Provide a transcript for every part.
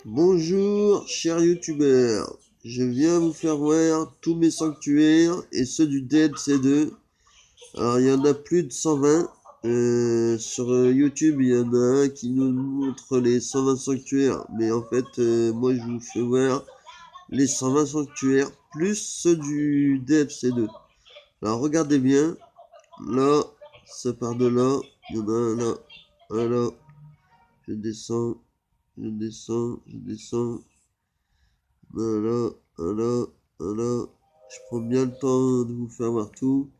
Bonjour, chers youtubeurs. Je viens vous faire voir tous mes sanctuaires et ceux du DLC2. Alors, il y en a plus de 120. Sur YouTube, il y en a un qui nous montre les 120 sanctuaires. Mais en fait, moi, je vous fais voir les 120 sanctuaires plus ceux du DLC2. Alors, regardez bien. Là, ça part de là. Il y en a un là, un là. Je descends, je descends, je descends. Voilà, voilà, voilà. Je prends bien le temps de vous faire voir tout.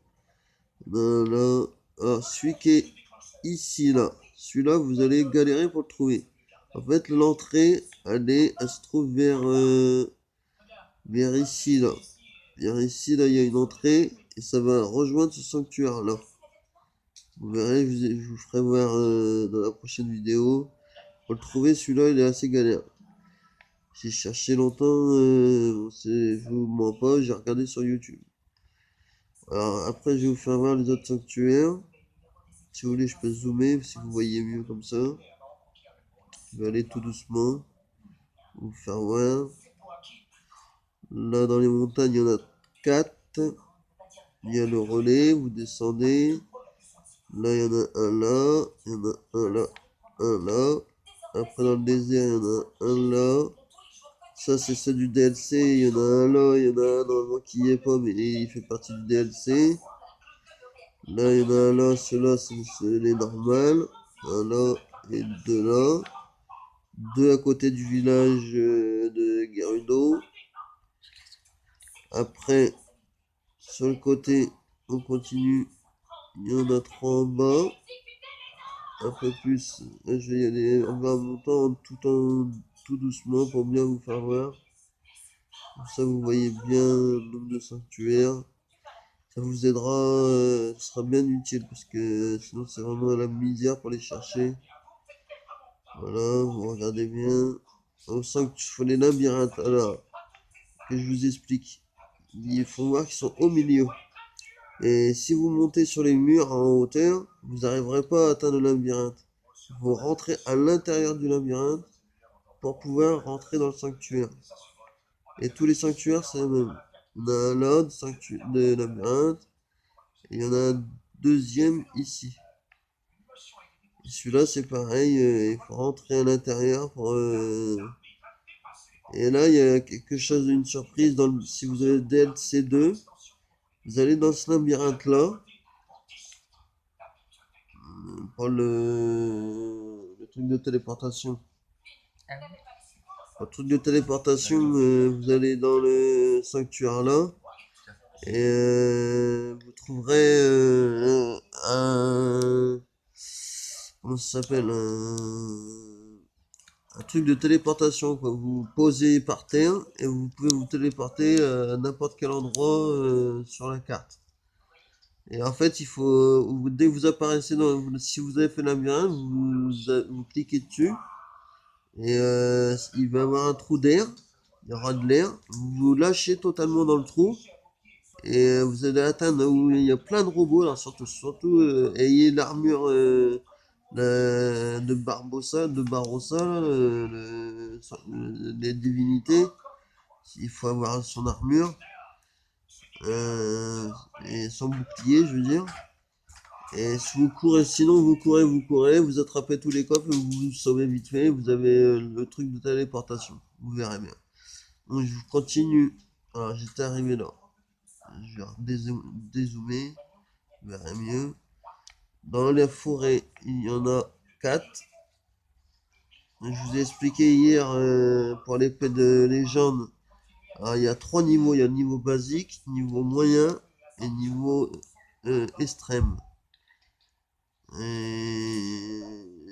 Voilà. Alors, celui qui est ici, là. Celui-là, vous allez galérer pour le trouver. En fait, l'entrée, elle se trouve vers ici, là. Vers ici, là, il y a une entrée. Et ça va rejoindre ce sanctuaire-là. Vous verrez, je vous ferai voir dans la prochaine vidéo. Pour le trouver, celui-là, il est assez galère. J'ai cherché longtemps, je vous mens pas, j'ai regardé sur YouTube. Alors après, je vais vous faire voir les autres sanctuaires. Si vous voulez, je peux zoomer, si vous voyez mieux comme ça. Je vais aller tout doucement, vous faire voir. Là, dans les montagnes, il y en a 4. Il y a le relais, vous descendez. Là, il y en a un là, il y en a un là, un là. Après, dans le désert, il y en a un là. Ça, c'est ceux du DLC. Il y en a un là, il y en a un normalement qui y est pas, mais il fait partie du DLC. Là, il y en a un là, ceux-là, c'est les normales. Un là et deux là. Deux à côté du village de Gerudo. Après, sur le côté, on continue. Il y en a trois en bas. Un peu plus. Là, je vais y aller en bas en montant tout doucement pour bien vous faire voir. Comme ça, vous voyez bien le nombre de sanctuaires. Ça vous aidera, ce sera bien utile parce que sinon c'est vraiment la misère pour les chercher. Voilà, vous regardez bien. On sent qu'il faut les labyrinthes. Alors, que je vous explique. Il faut voir qu'ils sont au milieu. Et si vous montez sur les murs en hauteur, vous n'arriverez pas à atteindre le labyrinthe. Vous rentrez à l'intérieur du labyrinthe pour pouvoir rentrer dans le sanctuaire. Et tous les sanctuaires, c'est le même. On a un là de labyrinthe. Et il y en a un deuxième ici. Et celui-là, c'est pareil. Il faut rentrer à l'intérieur pour... Et là, il y a quelque chose, une surprise. Si vous avez DLC2, vous allez dans ce labyrinthe-là. Pour le truc de téléportation. Le truc de téléportation, vous allez dans le sanctuaire là. Et vous trouverez un... Comment ça s'appelle un truc de téléportation, quoi. Vous posez par terre et vous pouvez vous téléporter à n'importe quel endroit sur la carte. Et en fait, dès que vous apparaissez si vous avez fait le labyrinthe, vous cliquez dessus et il va y avoir un trou d'air. Il y aura de l'air. Vous vous lâchez totalement dans le trou et vous allez atteindre où il y a plein de robots. Alors surtout, ayez l'armure de Barbossa, là, les divinités. Il faut avoir son armure et son bouclier, je veux dire. Et si vous courez, sinon vous courez, vous attrapez tous les coffres et vous vous sauvez vite fait, vous avez le truc de téléportation. Vous verrez bien. Donc je continue. Alors j'étais arrivé là. Je vais dézoomer, vous verrez mieux. Dans les forêts, il y en a 4. Je vous ai expliqué hier pour l'épée de légende. Alors il y a 3 niveaux. Il y a le niveau basique, niveau moyen et niveau extrême. Et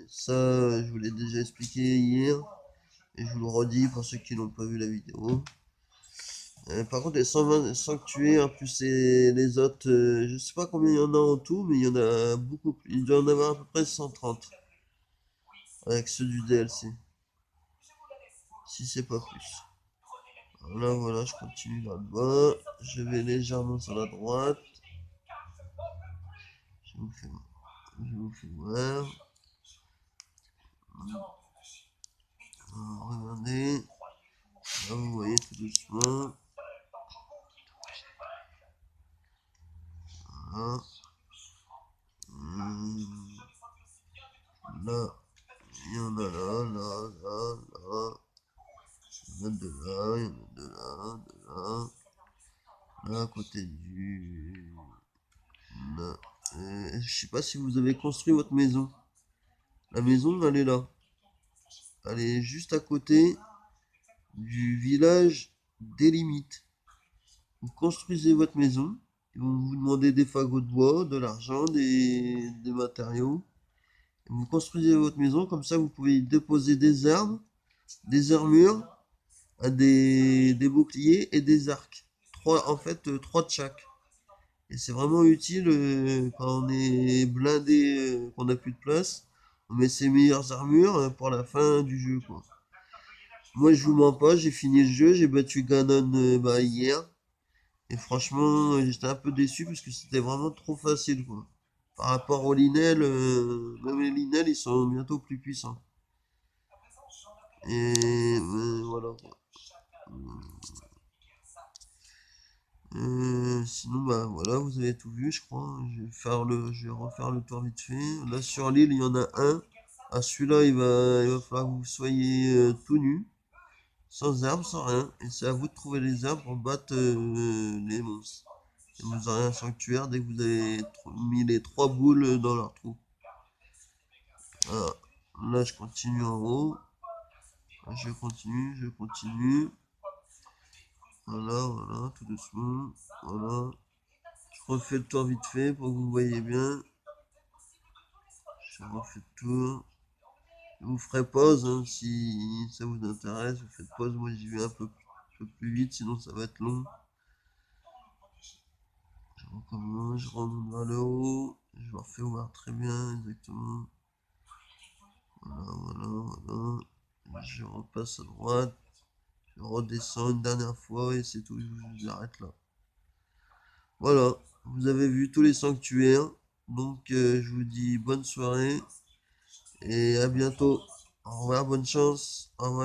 ça, je vous l'ai déjà expliqué hier. Et je vous le redis pour ceux qui n'ont pas vu la vidéo. Par contre, les 120 sanctuaires, plus les autres, je sais pas combien il y en a en tout, mais il y en a beaucoup plus. Il doit y en avoir à peu près 130 avec ceux du DLC. Si c'est pas plus. Alors là, voilà, je continue vers le bas. Je vais légèrement sur la droite. Je vous fais, je vous fais voir. Alors, regardez. à côté du... Là. Je sais pas si vous avez construit votre maison. La maison, elle est là. Elle est juste à côté du village des limites. Vous construisez votre maison. Ils vont vous demander des fagots de bois, de l'argent, des matériaux. Et vous construisez votre maison, comme ça vous pouvez y déposer des armes, des armures, des boucliers et des arcs. Trois, en fait, trois de chaque. Et c'est vraiment utile quand on est blindé, qu'on n'a plus de place. On met ses meilleures armures pour la fin du jeu, quoi. Moi, je vous mens pas, j'ai fini le jeu, j'ai battu Ganon hier. Et franchement, j'étais un peu déçu parce que c'était vraiment trop facile, quoi. Par rapport aux Linel, même les Linel, ils sont bientôt plus puissants. Et voilà, quoi. Sinon, bah voilà, vous avez tout vu, je crois. Je vais refaire le tour vite fait. Là, sur l'île, il y en a un. À celui-là, il va falloir que vous soyez tout nu, sans armes, sans rien. Et c'est à vous de trouver les armes pour battre les monstres. Et vous aurez un sanctuaire dès que vous avez mis les trois boules dans leur trou. Voilà. Là, je continue en haut. Je continue, je continue. Voilà, voilà, tout doucement. Voilà. Je refais le tour vite fait pour que vous voyez bien. Je refais le tour. Je vous ferai pause hein, si ça vous intéresse. Vous faites pause. Moi, j'y vais un peu plus vite, sinon ça va être long. Je recommence, je remonte vers le haut. Je vous refais voir très bien, exactement. Voilà, voilà, voilà. Je repasse à droite. Je redescends une dernière fois et c'est tout. Je vous arrête là. Voilà, vous avez vu tous les sanctuaires. Donc, je vous dis bonne soirée et à bientôt. Au revoir, bonne chance. Au revoir.